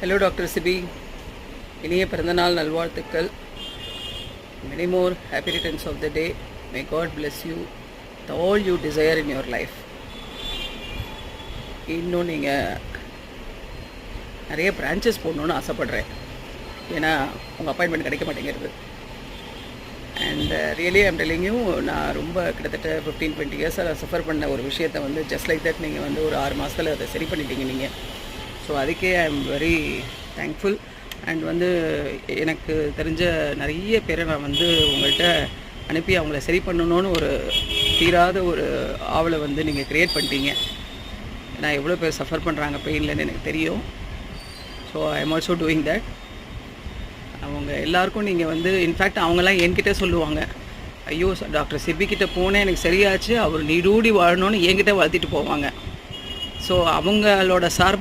Hello, Dr. Sibi. இனிய பிறந்தநாள் நல்வாழ்த்துக்கள். Many more happy returns of the day. May God bless you with all you desire in your life. இன்னும் நீங்கள் நிறைய branches போடணுன்னு ஆசைப்பட்றேன். ஏன்னா உங்கள் அப்பாயின்மெண்ட் கிடைக்க மாட்டேங்கிறது. And really I'm telling you, நான் ரொம்ப கிட்டத்தட்ட 15-20 இயர்ஸாக சஃபர் பண்ண ஒரு விஷயத்தை வந்து ஜஸ்ட் லைக் தட் நீங்கள் வந்து ஒரு 6 மாதத்தில் அதை சரி பண்ணிட்டீங்க நீங்கள். ஸோ அதுக்கே I am very thankful. And வந்து எனக்கு தெரிஞ்ச நிறைய பேரை நான் வந்து உங்கள்கிட்ட அனுப்பி அவங்கள சரி பண்ணணுன்னு ஒரு தீராத ஒரு ஆவலை வந்து நீங்கள் க்ரியேட் பண்ணிட்டீங்க. நான் எவ்வளோ பேர் சஃபர் பண்ணுறாங்க பெயின்லன்னு எனக்கு தெரியும். So I am also doing that. அவங்க எல்லாருக்கும் நீங்கள் வந்து இன்ஃபேக்ட் அவங்கெல்லாம் என்கிட்ட சொல்லுவாங்க, ஐயோ டாக்டர் சிபிக்கிட்ட போனேன் எனக்கு சரியாச்சு, அவர் நீடூடி வாழணும்னு என்கிட்ட வளர்த்திட்டு போவாங்க. ஸோ அவங்களோட சார்பாக